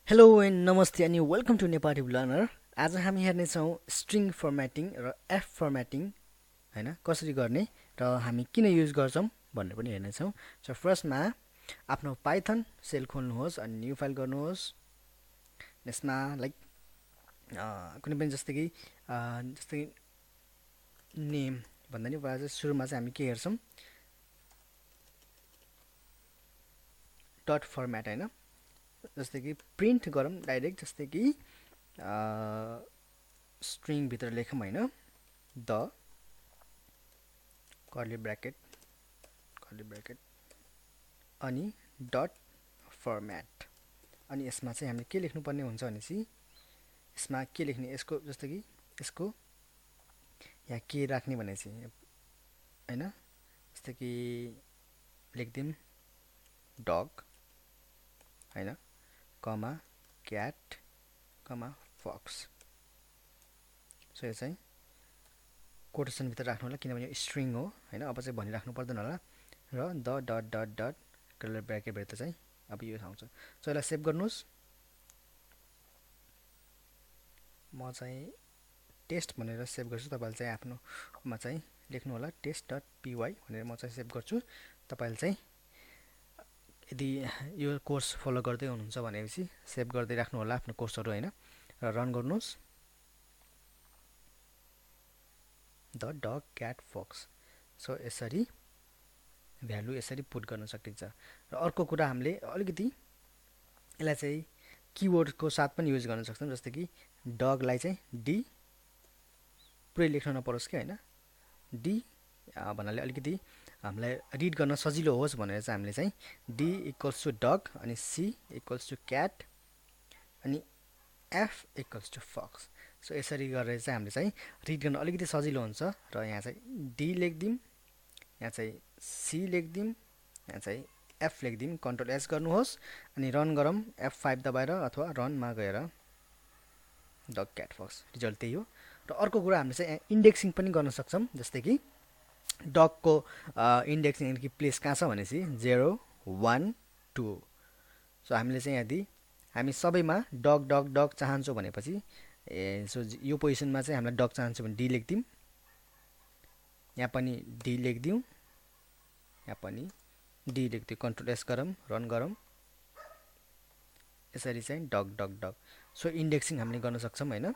Hello and नमस्ते अनि welcome to नेपाTube learner. आज हामी हेर्नेछौँ स्ट्रिङ फर्मेटिङ र एफ फर्मेटिङ हैन कसरी गर्ने र हामी किन युज गर्छौँ भन्ने पनि हेर्नेछौँ। सो फर्स्टमा आफ्नो पाइथन सेल खोल्नुहोस् अनि न्यू फाइल गर्नुहोस्। यसमा लाइक कुनै पनि जस्तै नेम भन्दा नि प्रायः सुरुमा चाहिँ हामी के हेर्छौँ डट फर्मेट हैन, जस्तै कि प्रिन्ट गरौँ डाइरेक्ट, जस्तै कि स्ट्रिङ भित्र लेखौँ हैन, द कर्ली ब्र्याकेट अनि डट फर्मेट। अनि यसमा चाहिँ हामीले के लेख्नुपर्ने हुन्छ भनेपछि यसमा के लेख्ने, यसको जस्तो कि यसको यहाँ के राख्ने भनेपछि हैन, जस्तै कि लेख्दिम डग हैन, कमा क्याट कमा फक्स। सो यो चाहिँ कोटेसन भित्र राख्नु होला किनभने यो स्ट्रिङ हो हैन। अब चाहिँ भनिराख्नु पर्दैन होला। र the dot dot dot curly bracket भित्र चाहिँ अब यो आउँछ। सो यसलाई सेभ गर्नुहोस्। म चाहिँ टेस्ट भनेर सेभ गर्छु, तपाईले चाहिँ आफ्नोमा चाहिँ लेख्नु होला टेस्ट डट पीवाई भनेर म चाहिँ सेभ गर्छु। तपाईले चाहिँ यदि यो कोर्स फलो गर्दै हुनुहुन्छ भनेपछि सेभ गर्दै राख्नु होला आफ्नो कोर्सहरु हैन, र रन गर्नुहोस्। The dog cat fox. So यसरी भ्यालु यसरी पुट गर्न सकिन्छ। र अर्को कुरा हामीले अलिकति यसलाई चाहिँ किवर्डको साथ पनि युज गर्न सक्छौं, जस्तै कि डगलाई चाहिँ डी पुरै लेख्न नपरोस् के हैन, डी भन्नाले अलिकति हामीलाई रिड गर्न सजिलो होस् भनेर चाहिँ हामीले चाहिँ डी इक्वल्स टु डग अनि सी इक्वल्स टु क्याट अनि F equals to fox. So यसरी गरेर चाहिँ हामीले चाहिँ रिड गर्न अलिकति सजिलो हुन्छ। र यहाँ चाहिँ डी लेख्दिम, यहाँ चाहिँ सी लेख्दिम, यहाँ चाहिँ एफ लेख्दिम, कन्ट्रोल एस गर्नुहोस् अनि रन गरौँ F5 दबाएर अथवा रनमा गएर डग क्याट फक्स। रिजल्ट त्यही हो। र अर्को कुरा हामीले चाहिँ इन्डेक्सिङ पनि गर्न सक्छौं, जस्तै कि डगको इन्डेक्सिङ कि प्लेस कहाँ छ भनेपछि 0 1 2। सो हामीले चाहिँ यदि हामी सबैमा डग डग डग चाहन्छौँ भनेपछि सो यो पोजिसनमा चाहिँ हामीलाई डग चाहन्छौँ भने डी लेख्दिम, यहाँ पनि डी लेख्दिउँ, यहाँ पनि डी लेख्दिउँ, कन्ट्रोल एस गरौँ रन गरौँ। यसरी चाहिँ डग डग डग। सो इन्डेक्सिङ हामीले गर्न सक्छौं हैन।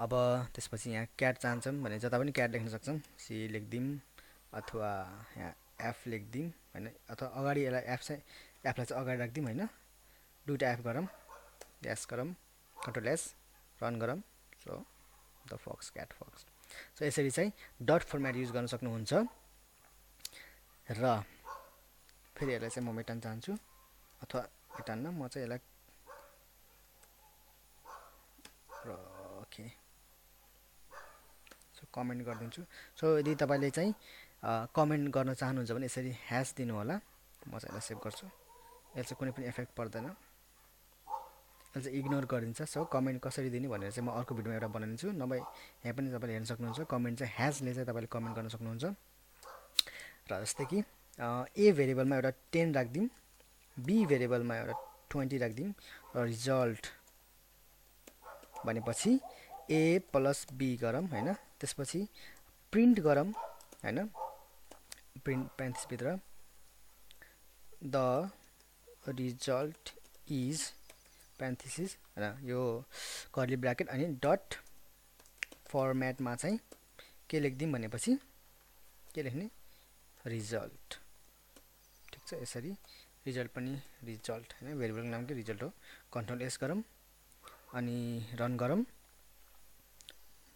अब त्यसपछि यहाँ क्याट चाहन्छौँ भने जता पनि क्याट लेख्न सक्छौं, सी लेख्दिम अथवा यहाँ एफ लेख्दिम हैन, अथवा अगाडि यसलाई एफलाई चाहिँ अगाडि राख्दिम हैन, दुईटा एफ गरौँ, एस गरौँ, कन्ट्रोल एस रन गरौँ। So the fox cat fox. So यसरी चाहिँ डट फर्मेट युज गर्न सक्नुहुन्छ। र फेरि यसलाई चाहिँ म मेटाउन चाहन्छु अथवा मेटाउन म चाहिँ यसलाई ओके सो कमेन्ट गरिदिन्छु। सो यदि तपाईले चाहिँ कमेन्ट गर्न चाहनुहुन्छ भने यसरी ह्यास दिनु होला। म चाहिँ यसलाई सेभ गर्छु। यसले चाहिँ कुनै पनि इफेक्ट पर्दैन, यसले चाहिँ इग्नोर गरिदिन्छ। सो कमेन्ट कसरी दिने भनेर चाहिँ म अर्को भिडियोमा एउटा बनाइदिन्छु, नभए यहाँ पनि तपाईले हेर्न सक्नुहुन्छ। कमेन्ट चाहिँ ह्यासले चाहिँ तपाईले कमेन्ट गर्न सक्नुहुन्छ। र जस्तै कि ए भेरिएबलमा एउटा 10 राख्दिम, बी भेरिएबलमा एउटा 20 राख्दिम, र रिजल्ट भनेपछि ए प्लस बी गरौँ हैन। त्यसपछि प्रिन्ट गरौँ हैन, प्रिन्ट पेरेन्थेसिस भित्र द रिजल्ट इज पेरेन्थेसिस हैन, यो कर्ली ब्र्याकेट अनि डट फर्मेटमा चाहिँ के लेख्दिम भनेपछि के लेख्ने, रिजल्ट। ठीक छ, यसरी रिजल्ट पनि रिजल्ट हैन, भेरिएबलको नाम के रिजल्ट हो। कन्ट्रोल एस गरौँ अनि रन गरौँ।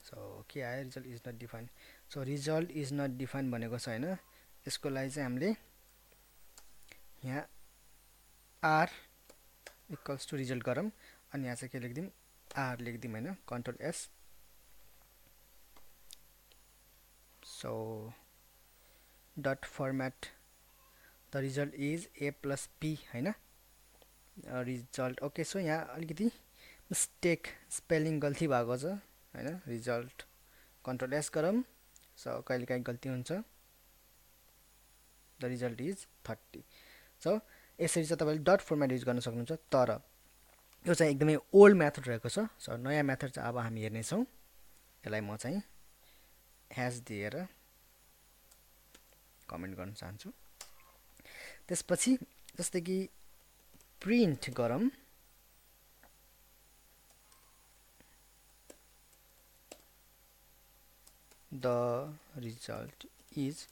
सो के आयो, result is not defined. So result is not defined भनेको छ हैन, यसको लागि चाहिँ हामीले यहाँ आर इक्वल्स टु रिजल्ट गरौँ अनि यहाँ चाहिँ के लेख्दिम, आर लेख्दिम हैन, control S. So dot format the result is a plus P हैन, रिजल्ट ओके। सो यहाँ अलिकति मिस्टेक स्पेलिङ गल्ती भएको छ हैन, रिजल्ट कन्ट्रोल एस गरौँ। सो कहिलेकाहीँ गल्ती हुन्छ। The result is 30। सो यसरी चाहिँ तपाईले डट फर्मेट युज गर्न सक्नुहुन्छ। तर यो चाहिँ एकदमै ओल्ड मेथड रहेको छ। सो नयाँ मेथड चाहिँ अब हामी हेर्नेछौँ। यसलाई म चाहिँ ह्यास दिएर कमेन्ट गर्न चाहन्छु। त्यसपछि जस्तै कि प्रिन्ट गरौँ the result is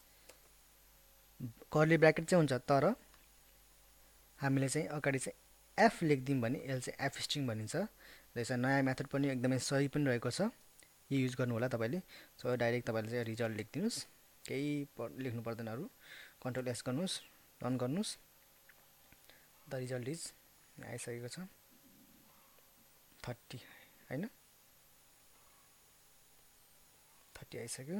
curly bracket चाहिँ हुन्छ, तर हामीले चाहिँ अगाडि चाहिँ एफ लेखिदिउँ भने यसले चाहिँ एफ स्ट्रिङ भनिन्छ। र यसमा नयाँ मेथड पनि एकदमै सही पनि रहेको छ, यो युज गर्नु होला तपाईँले। सो डाइरेक्ट तपाईँले चाहिँ रिजल्ट लेखिदिनुहोस्, केही लेख्नु पर्दैन अरू। कन्ट्रोल एस गर्नुहोस्, रन गर्नुहोस्। द रिजल्ट इज आइसकेको छ 30 होइन, 30 आइसक्यो।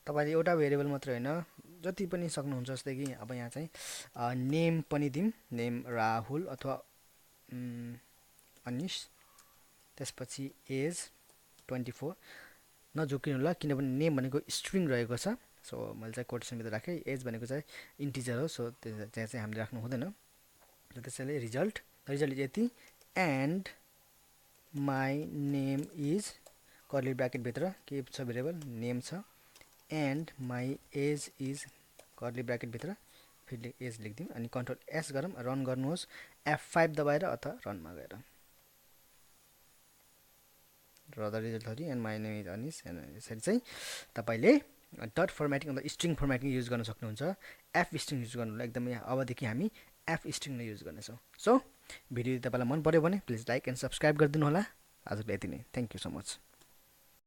तपाईँले एउटा भेरिएबल मात्र होइन, जति पनि सक्नुहुन्छ। जस्तै कि अब यहाँ चाहिँ नेम पनि दिउँ, नेम राहुल अथवा अनिश। त्यसपछि एज 24 नझुक्किनु होला, किनभने नेम भनेको स्ट्रिङ रहेको छ। सो मैले चाहिँ कोटेसनभित्र राखेँ। एज भनेको चाहिँ इन्टिजर हो, सो त्यहाँ चाहिँ हामीले राख्नु हुँदैन। त्यसैले रिजल्ट इज यति, and my name is curly ब्र्याकेटभित्र के छ भेरिएबल नेम छ, and my age is curly ब्र्याकेटभित्र फेरि एज लेखिदिउँ। अनि कन्ट्रोल एस गरौँ, रन गर्नुहोस् F5 दबाएर अथवा रनमा गएर। र the result 30 and my name is Anis. यसरी चाहिँ तपाईँले डट फर्मेटिङ अथवा स्ट्रिङ फर्मेटिङ युज गर्न सक्नुहुन्छ। एफ स्ट्रिङ युज गर्नुलाई एकदमै अबदेखि हामी एफ स्ट्रिङ नै युज गर्नेछौँ। सो भिडियो तपाईँलाई मन पऱ्यो भने प्लिज लाइक एन्ड सब्सक्राइब गरिदिनु होला। आजको यति नै, थ्याङ्क यू सो मच।